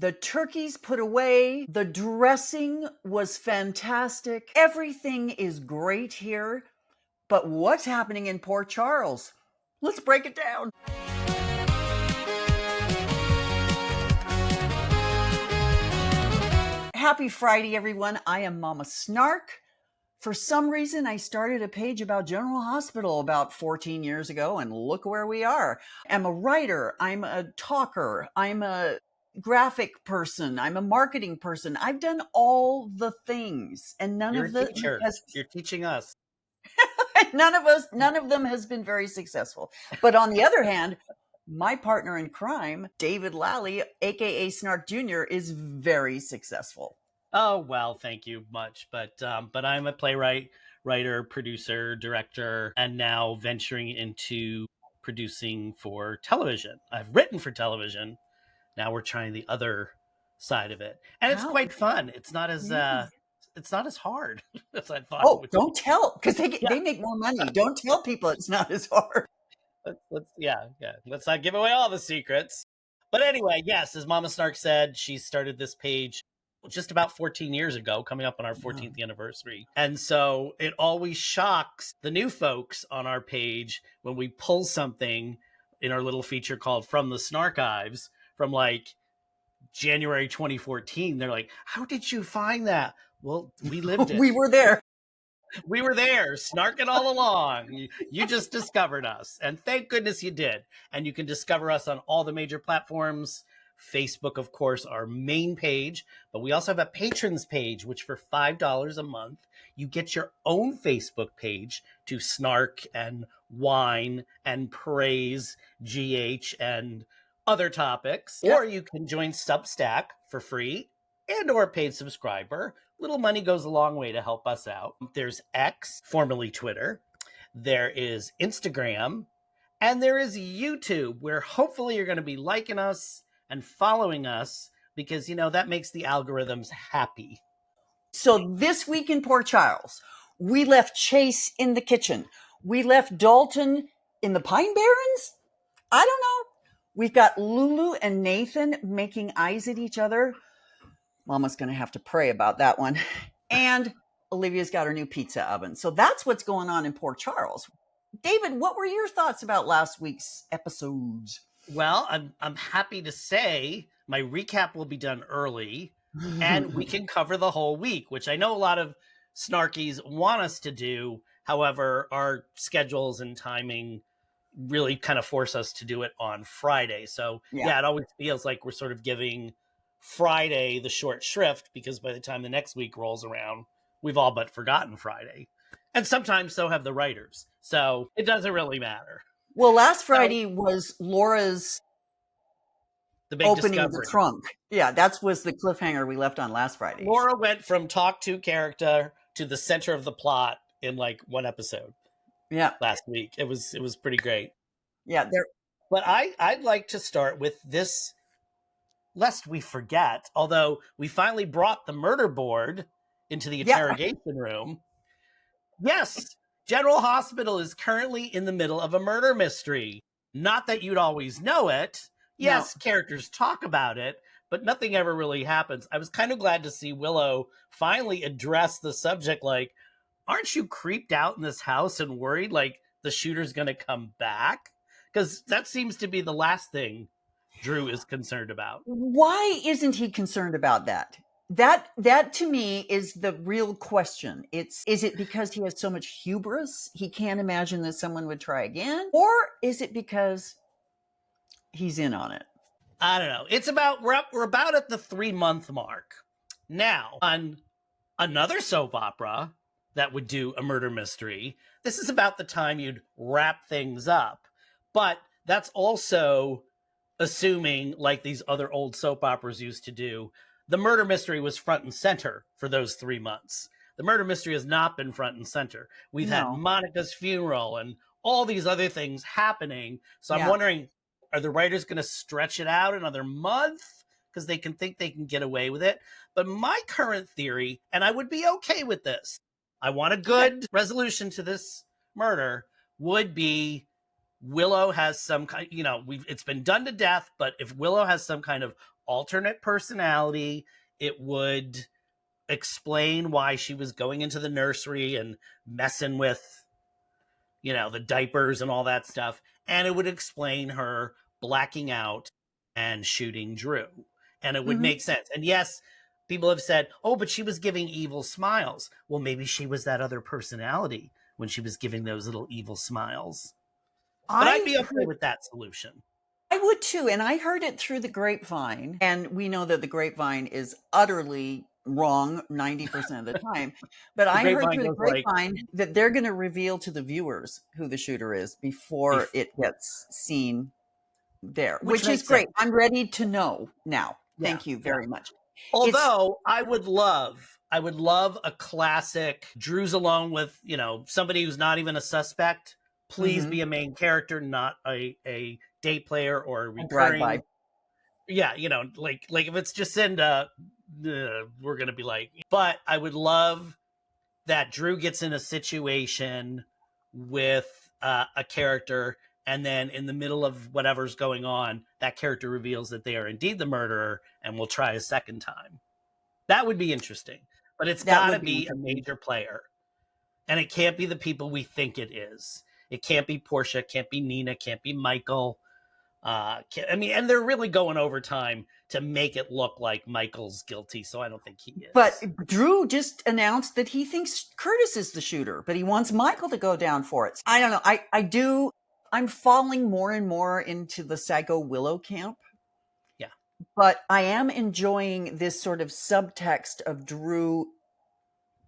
The turkeys put away. The dressing was fantastic. Everything is great here. But what's happening in Port Charles? Let's break it down. Happy Friday, everyone. I am Mama Snark. For some reason, I started a page about General Hospital about 14 years ago, and look where we are. I'm a writer. I'm a talker. I'm a graphic person. I'm a marketing person. I've done all the things, and You're a teacher. You're teaching us. none of them has been very successful. But on the other hand, my partner in crime, David Lally, aka Snark Jr, is very successful. Oh, well, thank you much. But I'm a playwright, writer, producer, director, and now venturing into producing for television. I've written for television. Now we're trying the other side of it. And it's quite fun. It's not as hard as I thought. Oh, don't tell, because they make more money. Don't tell people it's not as hard. Let's not give away all the secrets. But anyway, yes, as Mama Snark said, she started this page just about 14 years ago, coming up on our 14th anniversary. And so it always shocks the new folks on our page when we pull something in our little feature called From the Snarchives from like January 2014. They're like, how did you find that? Well, we lived it. We were there. We were there, snarking all along. You just discovered us. And thank goodness you did. And you can discover us on all the major platforms. Facebook, of course, our main page. But we also have a patrons page, which for $5 a month, you get your own Facebook page to snark and whine and praise GH and other topics. Yep. Or you can join Substack for free and or paid subscriber. Little money goes a long way to help us out. There's X, formerly Twitter. There is Instagram. And there is YouTube, where hopefully you're going to be liking us and following us because, you know, that makes the algorithms happy. So this week in Port Charles, we left Chase in the kitchen. We left Dalton in the Pine Barrens. I don't know. We've got Lulu and Nathan making eyes at each other. Mama's going to have to pray about that one. And Olivia's got her new pizza oven. So that's what's going on in Port Charles. David, what were your thoughts about last week's episodes? Well, I'm happy to say my recap will be done early and we can cover the whole week, which I know a lot of Snarkies want us to do. However, our schedules and timing really kind of force us to do it on Friday. So yeah, it always feels like we're sort of giving Friday the short shrift because by the time the next week rolls around, we've all but forgotten Friday. And sometimes so have the writers. So it doesn't really matter. Well, last Friday was Laura's opening of the trunk. Yeah, that was the cliffhanger we left on last Friday. Laura went from talk to character to the center of the plot in like one episode. Yeah, last week. It was pretty great. Yeah, but I'd like to start with this, lest we forget, although we finally brought the murder board into the interrogation room. Yes, General Hospital is currently in the middle of a murder mystery. Not that you'd always know it. Yes, characters talk about it, but nothing ever really happens. I was kind of glad to see Willow finally address the subject, like, aren't you creeped out in this house and worried like the shooter's going to come back? Because that seems to be the last thing Drew is concerned about. Why isn't he concerned about that? That to me is the real question. Is it because he has so much hubris he can't imagine that someone would try again? Or is it because he's in on it? I don't know. It's about we're about at the 3-month mark. Now, on another soap opera that would do a murder mystery, this is about the time you'd wrap things up. But that's also assuming, like these other old soap operas used to do, the murder mystery was front and center for those 3 months. The murder mystery has not been front and center. We've had Monica's funeral and all these other things happening. So I'm wondering, are the writers going to stretch it out another month because they can think they can get away with it? But my current theory, and I would be okay with this, I want a good resolution to this murder, would be Willow has some kind, it's been done to death, but if Willow has some kind of alternate personality. It would explain why she was going into the nursery and messing with, the diapers and all that stuff. And it would explain her blacking out and shooting Drew. And it would make sense. And yes, people have said, oh, but she was giving evil smiles. Well, maybe she was that other personality when she was giving those little evil smiles. But I'd be okay with that solution. I would too. And I heard it through the grapevine. And we know that the grapevine is utterly wrong 90% of the time. But I heard through the grapevine that they're going to reveal to the viewers who the shooter is before it gets seen there, which is great. I'm ready to know now. Thank you very much. Although I would love a classic Drew's alone with, somebody who's not even a suspect. Please be a main character, not a day player or a recurring. Yeah, like if it's Jacinda, we're going to be like, but I would love that Drew gets in a situation with a character, and then in the middle of whatever's going on, that character reveals that they are indeed the murderer and will try a second time. That would be interesting, but it's got to be a major player, and it can't be the people we think it is. It can't be Portia, can't be Nina, can't be Michael. And they're really going overtime to make it look like Michael's guilty, so I don't think he is. But Drew just announced that he thinks Curtis is the shooter, but he wants Michael to go down for it. I don't know. I'm falling more and more into the Psycho Willow camp. Yeah. But I am enjoying this sort of subtext of Drew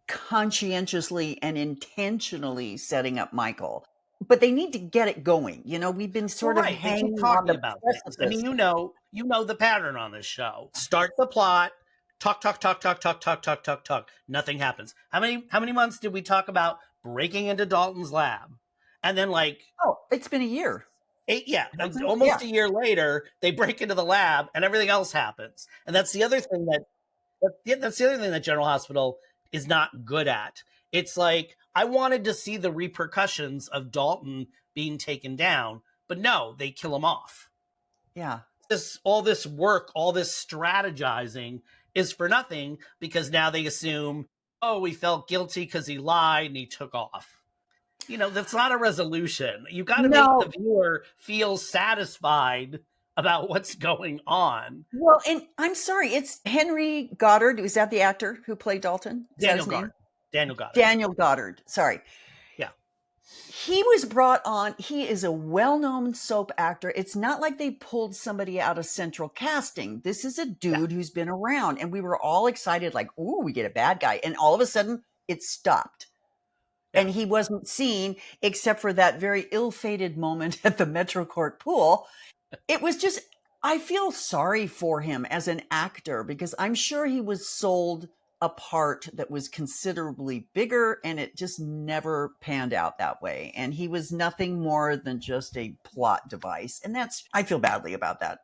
conscientiously and intentionally setting up Michael. But they need to get it going. We've been sort of hanging on about this. I mean, you know the pattern on this show. Start the plot, talk. Nothing happens. How many months did we talk about breaking into Dalton's lab? And then it's been a year. Almost a year later, they break into the lab and everything else happens. And that's the other thing that General Hospital is not good at. It's like, I wanted to see the repercussions of Dalton being taken down, but no, they kill him off. Yeah. All this work, all this strategizing is for nothing, because now they assume, oh, he felt guilty because he lied and he took off. That's not a resolution. You got to make the viewer feel satisfied about what's going on. Well, and I'm sorry, it's Henry Goddard. Is that the actor who played Dalton? Daniel Goddard. Daniel Goddard. Sorry. Yeah. He was brought on. He is a well-known soap actor. It's not like they pulled somebody out of central casting. This is a dude who's been around, and we were all excited, like, ooh, we get a bad guy. And all of a sudden it stopped. Yeah. And he wasn't seen except for that very ill-fated moment at the MetroCourt pool. It was just, I feel sorry for him as an actor, because I'm sure he was sold a part that was considerably bigger, and it just never panned out that way. And he was nothing more than just a plot device. And I feel badly about that.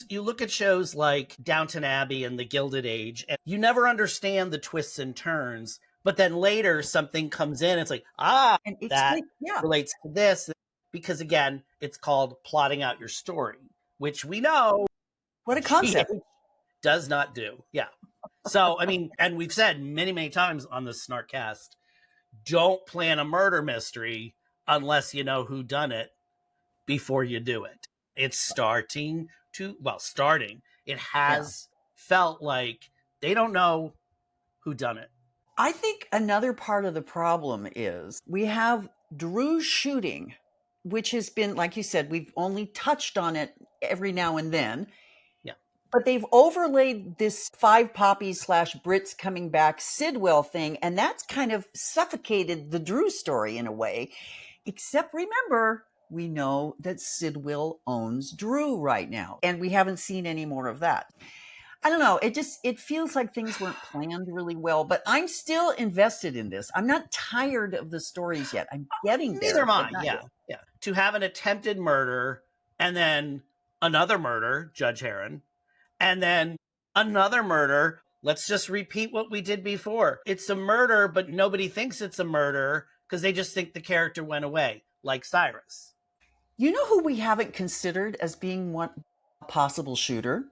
You look at shows like Downton Abbey and The Gilded Age, and you never understand the twists and turns, but then later something comes in, it's like, that relates to this. Because again, it's called plotting out your story, which we know what a concept does not do. Yeah. So, I mean, and we've said many, many times on the Snarkcast, don't plan a murder mystery unless you know who done it before you do it. It's starting. It has felt like they don't know who done it. I think another part of the problem is we have Drew's shooting, which has been, like you said, we've only touched on it every now and then. But they've overlaid this Five Poppies / Brits coming back Sidwell thing, and that's kind of suffocated the Drew story in a way. Except remember, we know that Sidwell owns Drew right now, and we haven't seen any more of that. I don't know. It feels like things weren't planned really well, but I'm still invested in this. I'm not tired of the stories yet. I'm getting there. Neither am I. Yeah. To have an attempted murder and then another murder, Judge Heron, and then another murder. Let's just repeat what we did before. It's a murder, but nobody thinks it's a murder because they just think the character went away, like Cyrus. You know who we haven't considered as being one possible shooter?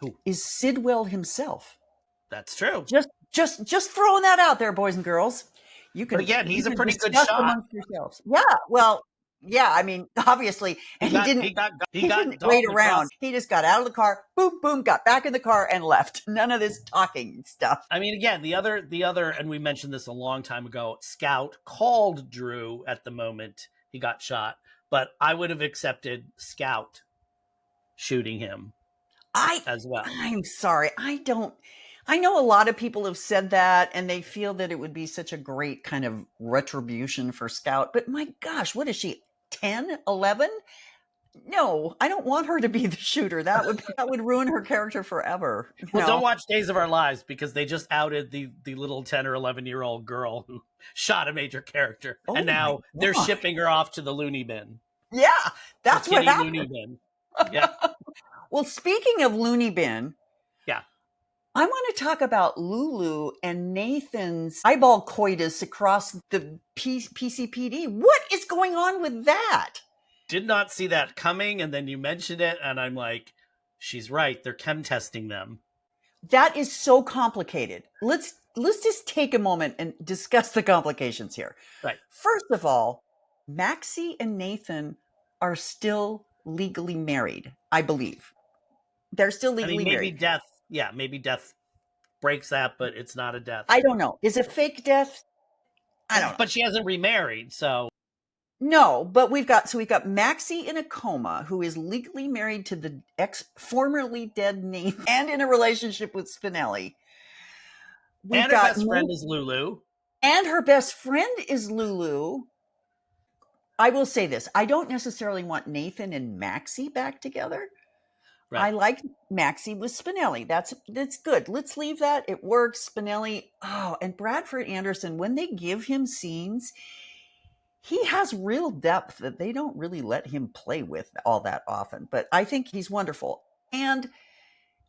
Who? is Sidwell himself. That's true. Just throwing that out there, boys and girls. You But can, again, he's you a can pretty good discuss shot. amongst yourselves. Yeah, well, yeah, I mean, obviously, and he didn't wait around. He just got out of the car, boom, boom, got back in the car and left. None of this talking stuff. I mean, again, the other, and we mentioned this a long time ago, Scout called Drew at the moment he got shot, but I would have accepted Scout shooting him as well. I'm sorry. I know a lot of people have said that and they feel that it would be such a great kind of retribution for Scout, but my gosh, what is she, 10, 11? No, I don't want her to be the shooter. That would ruin her character forever. Well, don't watch Days of Our Lives because they just outed the little 10 or 11-year-old girl who shot a major character. Oh, and now they're shipping her off to the loony bin. Yeah, that's what happened. Loony bin. Yeah. Well, speaking of loony bin, yeah, I want to talk about Lulu and Nathan's eyeball coitus across the PCPD. What is going on with that? Did not see that coming, and then you mentioned it, and I'm like, she's right. They're chem testing them. That is so complicated. Let's just take a moment and discuss the complications here. Right. First of all, Maxie and Nathan are still legally married, I believe. They're still legally married. Maybe death breaks that, but it's not a death. I don't know. Is it fake death? I don't know. But she hasn't remarried, so. No, but we've got Maxie in a coma who is legally married to the formerly dead Nathan and in a relationship with Spinelli. And her best friend is Lulu. And her best friend is Lulu. I will say this. I don't necessarily want Nathan and Maxie back together. Right. I like Maxie with Spinelli. That's good. Let's leave that. It works. Spinelli. Oh, and Bradford Anderson, when they give him scenes, he has real depth that they don't really let him play with all that often. But I think he's wonderful. And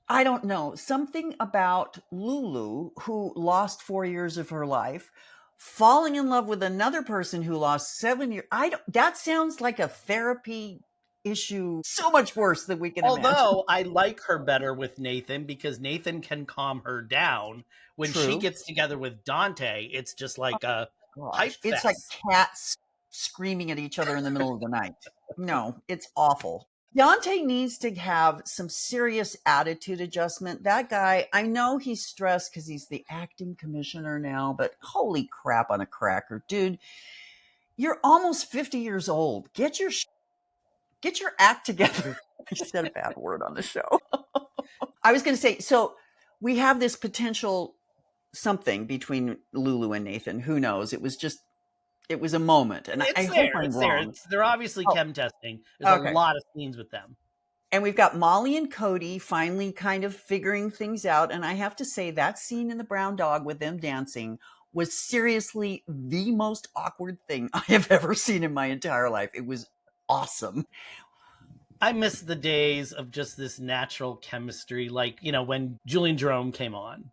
I don't know, something about Lulu, who lost 4 years of her life, falling in love with another person who lost 7 years. That sounds like a therapy issue so much worse than we can imagine. Although I like her better with Nathan because Nathan can calm her down. When she gets together with Dante, it's just like a hype fest. It's like cats screaming at each other in the middle of the night. No, it's awful. Dante needs to have some serious attitude adjustment. That guy, I know he's stressed because he's the acting commissioner now, but holy crap on a cracker. Dude, you're almost 50 years old. Get your act together. I said a bad word on the show. I was going to say, so we have this potential something between Lulu and Nathan. Who knows? It was a moment. And I hope I'm wrong. They're obviously chem testing. There's a lot of scenes with them. And we've got Molly and Cody finally kind of figuring things out. And I have to say that scene in the Brown Dog with them dancing was seriously the most awkward thing I have ever seen in my entire life. It was awesome. I miss the days of just this natural chemistry, like, when Julian Jerome came on.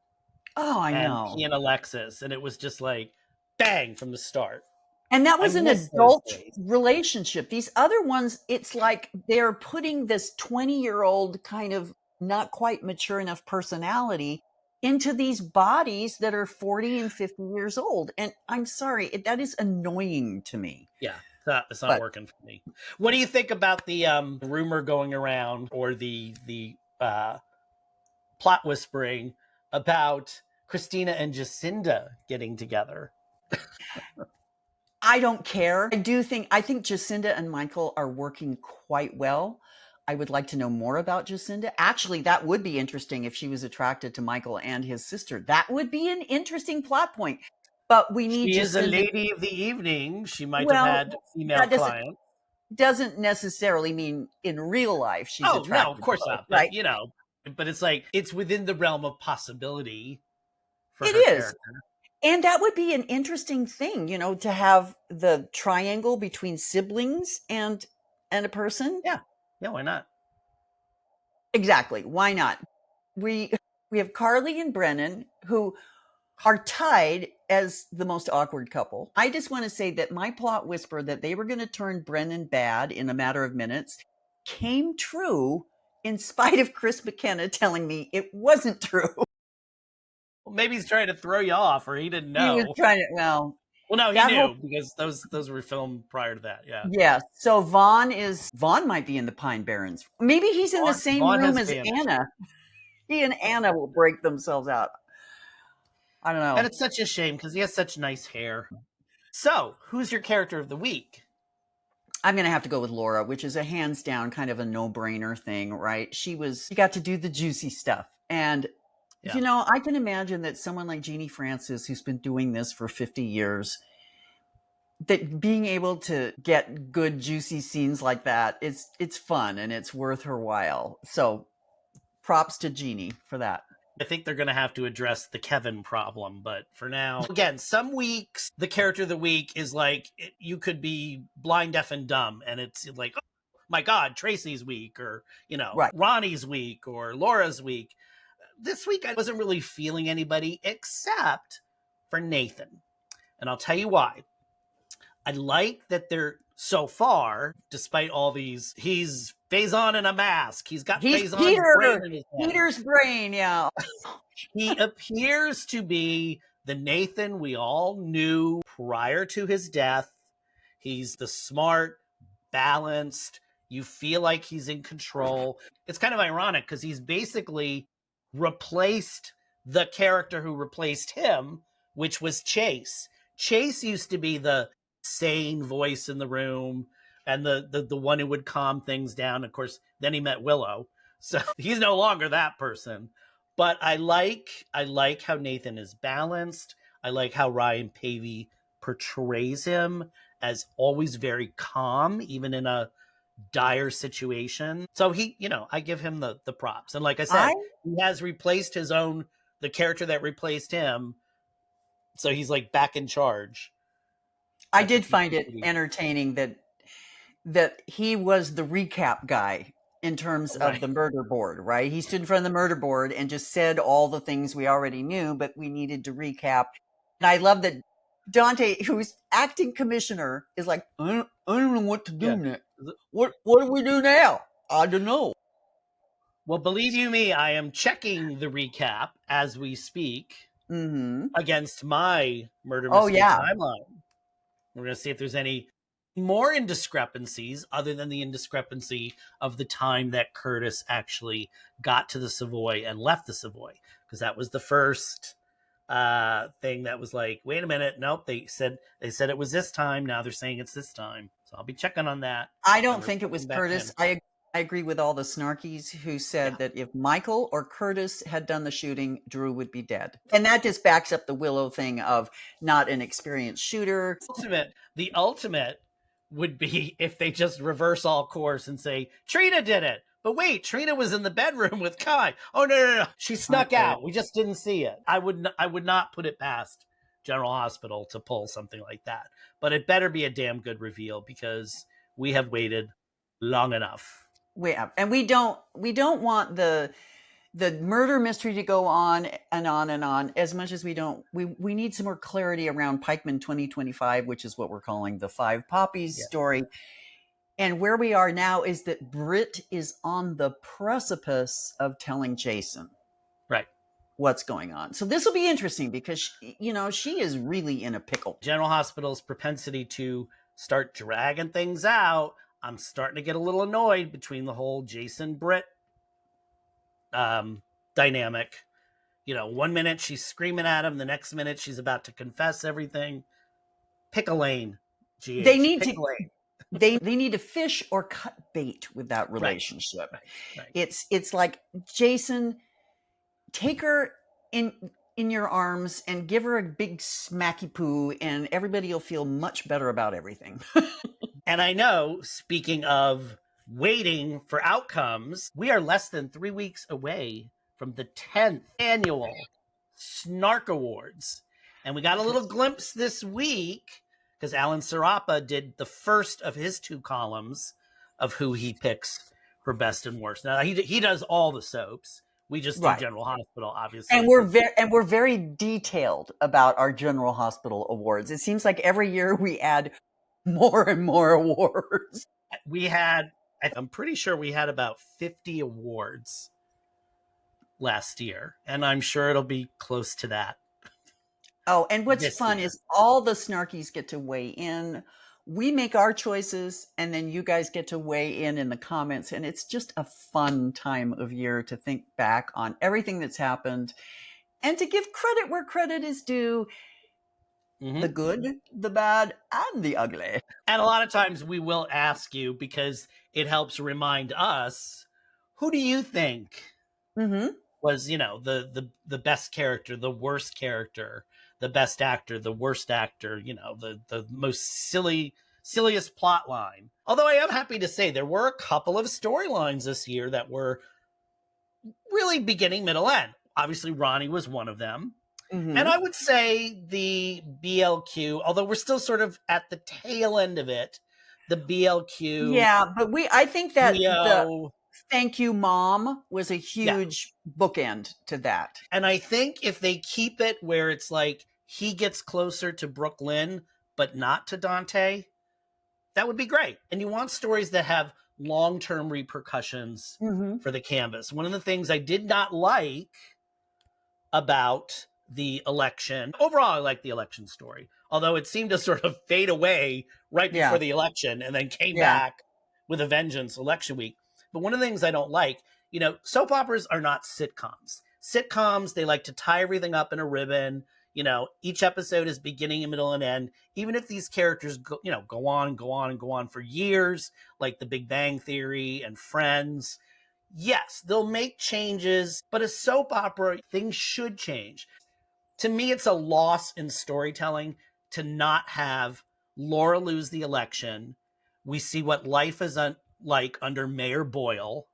Oh, I know. He and Alexis, and it was just like, bang, from the start. And that was an adult relationship. These other ones, it's like they're putting this 20-year-old kind of not quite mature enough personality into these bodies that are 40 and 50 years old. And I'm sorry, that is annoying to me. Yeah. It's not working for me. What do you think about the rumor going around or the plot whispering about Christina and Jacinda getting together? I don't care. I think Jacinda and Michael are working quite well. I would like to know more about Jacinda. Actually, that would be interesting if she was attracted to Michael and his sister. That would be an interesting plot point. But we need She is a lady of the evening. She might have had female clients. Doesn't necessarily mean in real life she's attracted. No, of course not. Right? But it's like it's within the realm of possibility. It is. Character. And that would be an interesting thing, to have the triangle between siblings and a person. Yeah. Yeah, why not? Exactly. Why not? We have Carly and Brennan who are tied as the most awkward couple. I just want to say that my plot whisper that they were going to turn Brennan bad in a matter of minutes came true in spite of Chris McKenna telling me it wasn't true. Well, maybe he's trying to throw you off, or he didn't know. He was trying to, well, no, he that knew whole- because those were filmed prior to that. Yeah. yeah. So Vaughn might be in the Pine Barrens. Maybe he's in the same Vaughn room has as vanished. Anna. He and Anna will break themselves out. I don't know. And it's such a shame because he has such nice hair. So, who's your character of the week? I'm going to have to go with Laura, which is a hands down kind of a no-brainer thing, right? She got to do the juicy stuff. And, Yeah. I can imagine that someone like Jeannie Francis, who's been doing this for 50 years, that being able to get good, juicy scenes like that, it's fun and it's worth her while. So props to Jeannie for that. I think they're going to have to address the Kevin problem, but for now, again, some weeks the character of the week is like you could be blind, deaf, and dumb, and it's like, oh my God, Tracy's week, or Right. Ronnie's week, or Laura's week. This week I wasn't really feeling anybody except for Nathan, and I'll tell you why. I like that they're so far, despite all these, he's Faison in a mask. He's got Faison's brain in his head. Peter's brain, yeah. He appears to be the Nathan we all knew prior to his death. He's the smart, balanced, you feel like he's in control. It's kind of ironic because he's basically replaced the character who replaced him, which was Chase. Chase used to be the sane voice in the room and the one who would calm things down. Of course, then he met Willow. So he's no longer that person. But I like how Nathan is balanced. I like how Ryan Pavey portrays him as always very calm, even in a dire situation. So I give him the props. And like I said, he has replaced the character that replaced him. So he's like back in charge. I did find it entertaining that he was the recap guy in terms of the murder board, right? He stood in front of the murder board and just said all the things we already knew, but we needed to recap. And I love that Dante, who's acting commissioner, is like, I don't know what to do next. What do we do now? I don't know. Well, believe you me, I am checking the recap as we speak against my murder mystery timeline. We're going to see if there's any more indiscrepancies other than the indiscrepancy of the time that Curtis actually got to the Savoy and left the Savoy, because that was the first thing that was like, wait a minute, nope, they said it was this time, now they're saying it's this time. So I'll be checking on that. I don't think it was Curtis. I agree with all the snarkies who said that if Michael or Curtis had done the shooting, Drew would be dead. And that just backs up the Willow thing of not an experienced shooter. The ultimate would be if they just reverse all course and say, Trina did it. But wait, Trina was in the bedroom with Kai. Oh, no. She snuck out. We just didn't see it. I would not put it past General Hospital to pull something like that. But it better be a damn good reveal, because we have waited long enough. And we don't want the murder mystery to go on and on and on as much as we need some more clarity around Pikeman 2025, which is what we're calling the Five Poppies story. And where we are now is that Britt is on the precipice of telling Jason what's going on. So this will be interesting because, she is really in a pickle. General Hospital's propensity to start dragging things out, I'm starting to get a little annoyed between the whole Jason-Britt dynamic. 1 minute she's screaming at him, the next minute she's about to confess everything. Pick a lane, GH. They need they need to fish or cut bait with that relationship. Right. It's like, Jason, take her in your arms and give her a big smacky poo, and everybody will feel much better about everything. And I know, speaking of waiting for outcomes, we are less than 3 weeks away from the 10th annual Snark Awards. And we got a little glimpse this week because Alan Serapa did the first of his 2 columns of who he picks for best and worst. Now, he does all the soaps. We just do General Hospital, obviously. And we're very detailed about our General Hospital awards. It seems like every year we add more and more awards. We had I'm pretty sure we had about 50 awards last year, and I'm sure it'll be close to that. Oh, and what's This fun year. is all the Snarkies get to weigh in. We make our choices, and then you guys get to weigh in the comments. And it's just a fun time of year to think back on everything that's happened and to give credit where credit is due, the good, the bad, and the ugly. And a lot of times we will ask you, because it helps remind us, who do you think was, the best character, the worst character, the best actor, the worst actor, the most silliest plot line. Although I am happy to say there were a couple of storylines this year that were really beginning, middle, end. Obviously, Ronnie was one of them. And I would say the BLQ, although we're still sort of at the tail end of it, the BLQ. Yeah, but I think that trio, Thank You Mom was a huge bookend to that. And I think if they keep it where it's like he gets closer to Brooklyn, but not to Dante, that would be great. And you want stories that have long-term repercussions for the canvas. One of the things I did not like about the election, overall, I like the election story, although it seemed to sort of fade away right before the election and then came back with a vengeance election week. But one of the things I don't like, soap operas are not sitcoms. Sitcoms, they like to tie everything up in a ribbon. Each episode is beginning, and middle, and end. Even if these characters go on for years, like The Big Bang Theory and Friends, yes, they'll make changes, but a soap opera, things should change. To me, it's a loss in storytelling to not have Laura lose the election. We see what life is like under Mayor Boyle,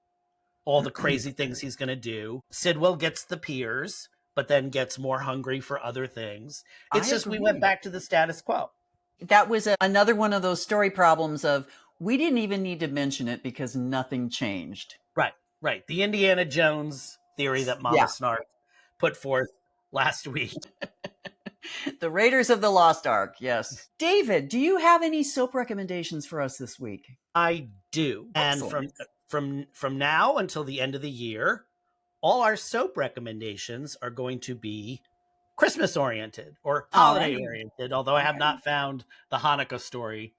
all the crazy things he's going to do. Sidwell gets the peers, but then gets more hungry for other things. It's just we went back to the status quo. That was another one of those story problems of we didn't even need to mention it because nothing changed. Right. The Indiana Jones theory that Mama Snark put forth last week. The Raiders of the Lost Ark, yes. David, do you have any soap recommendations for us this week? I do. Excellent. And from now until the end of the year, all our soap recommendations are going to be Christmas oriented or holiday oriented, although I have not found the Hanukkah story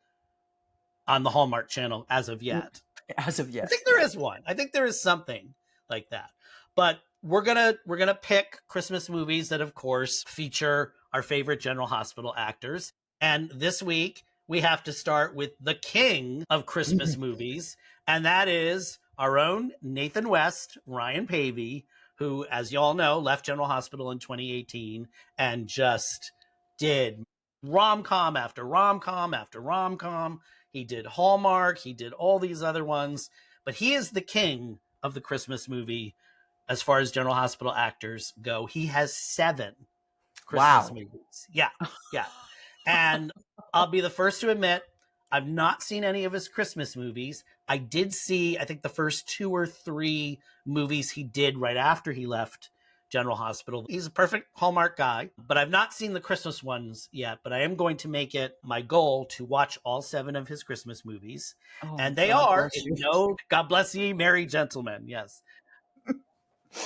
on the Hallmark Channel as of yet. I think there is one. I think there is something like that. But we're gonna pick Christmas movies that, of course, feature our favorite General Hospital actors. And this week we have to start with the king of Christmas movies, and that is our own Nathan West, Ryan Pavey, who, as y'all know, left General Hospital in 2018 and just did rom-com after rom-com after rom-com. He did Hallmark. He did all these other ones. But he is the king of the Christmas movie as far as General Hospital actors go. He has 7 Christmas movies. Yeah. And I'll be the first to admit, I've not seen any of his Christmas movies. I did see, I think, the first 2 or 3 movies he did right after he left General Hospital. He's a perfect Hallmark guy, but I've not seen the Christmas ones yet, but I am going to make it my goal to watch all 7 of his Christmas movies. And they are, God bless ye, merry gentlemen. Yes.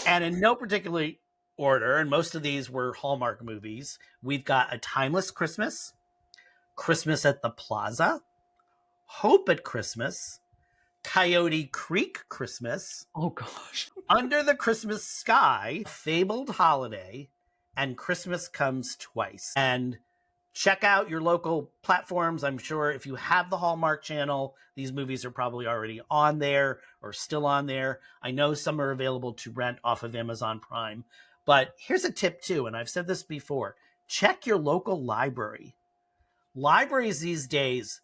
And in no particular order, and most of these were Hallmark movies, we've got A Timeless Christmas, Christmas at the Plaza, Hope at Christmas, Coyote Creek Christmas, Under the Christmas Sky, Fabled Holiday, and Christmas Comes Twice. And check out your local platforms. I'm sure if you have the Hallmark Channel, these movies are probably already on there or still on there. I know some are available to rent off of Amazon Prime. But here's a tip too, and I've said this before. Check your local library. Libraries these days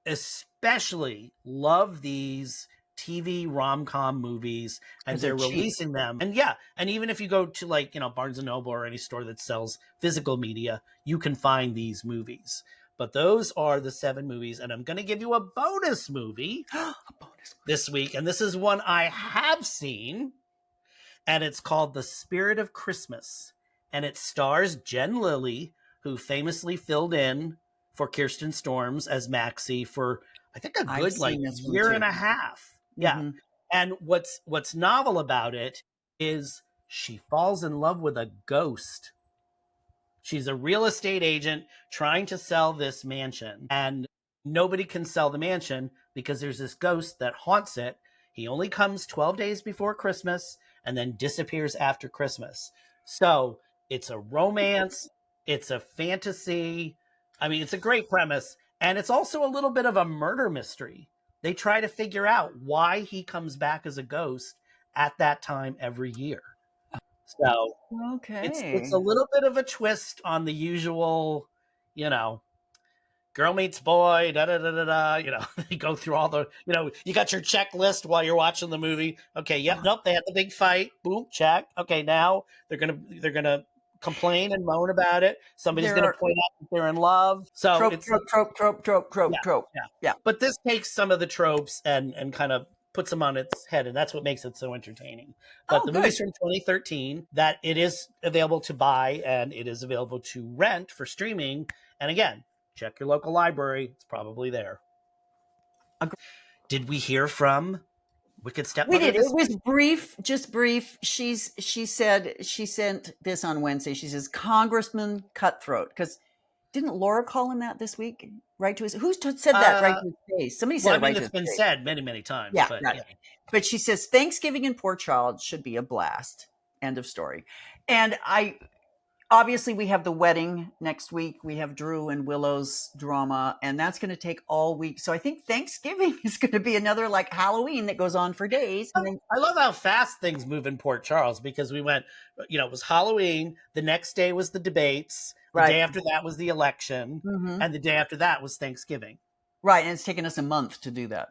especially love these TV rom-com movies, and they're releasing them. And and even if you go to Barnes & Noble or any store that sells physical media, you can find these movies. But those are the 7 movies, and I'm going to give you a bonus movie this week, and this is one I have seen, and it's called The Spirit of Christmas, and it stars Jen Lilly, who famously filled in for Kirsten Storms as Maxie for I think a I've good like seen this one year too. and a half. Yeah. Mhm. And what's novel about it is she falls in love with a ghost. She's a real estate agent trying to sell this mansion, and nobody can sell the mansion because there's this ghost that haunts it. He only comes 12 days before Christmas and then disappears after Christmas. So it's a romance, it's a fantasy. I mean, it's a great premise, and it's also a little bit of a murder mystery. They try to figure out why he comes back as a ghost at that time every year. So it's Okay. a little bit of a twist on the usual, you know, girl meets boy, da da da da da. You know, you go through all the, you got your checklist while you're watching the movie. Okay, yep, nope, they had the big fight. Boom, check. Okay, now they're gonna complain and moan about it. Somebody's There gonna are point out that they're in love. So trope, it's trope, trope, trope, trope, yeah, trope, trope. yeah. Yeah. But this takes some of the tropes and kind of puts them on its head, and that's what makes it so entertaining. But Oh, the good. movie's from 2013, that it is available to buy and it is available to rent for streaming. And again, check your local library; it's probably there. Agreed. Did we hear from Wicked We Stepmother did. It this was week? brief, just brief. She said she sent this on Wednesday. She says Congressman Cutthroat, because didn't Laura call him that this week? Right to his said that right Uh, to his face. Somebody well, said I it mean, right to it's his been face. said many, many times, Yeah, but right. yeah. But she says Thanksgiving and Poor Child should be a blast. End of story. And I obviously we have the wedding next week. We have Drew and Willow's drama, and that's going to take all week. So I think Thanksgiving is going to be another like Halloween that goes on for days. And then I love how fast things move in Port Charles, because we went, it was Halloween. The next day was the debates. The right, day after that was the election. hmm And the day after that was Thanksgiving. right, and it's taken us a month to do that.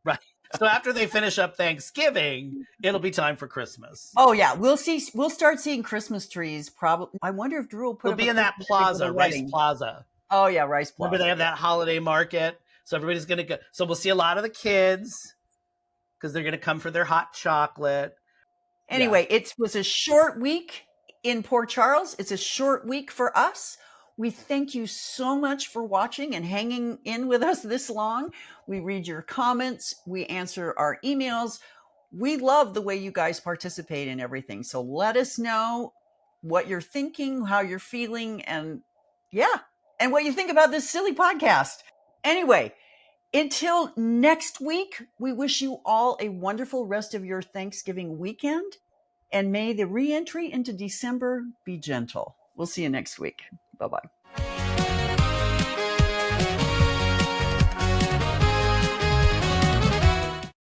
Right. So after they finish up Thanksgiving, it'll be time for Christmas. Oh yeah, we'll see. We'll start seeing Christmas trees. Probably. I wonder if Drew will put We'll up a be in that Christmas tree for the plaza, Rice wedding. Plaza. Oh yeah, Rice Remember, Plaza. they have Yeah. that holiday market. So everybody's going to go. So we'll see a lot of the kids because they're going to come for their hot chocolate. Anyway, it was a short week in Port Charles. It's a short week for us. We thank you so much for watching and hanging in with us this long. We read your comments, we answer our emails. We love the way you guys participate in everything. So let us know what you're thinking, how you're feeling, and and what you think about this silly podcast. Anyway, until next week, we wish you all a wonderful rest of your Thanksgiving weekend, and may the re-entry into December be gentle. We'll see you next week. Bye-bye.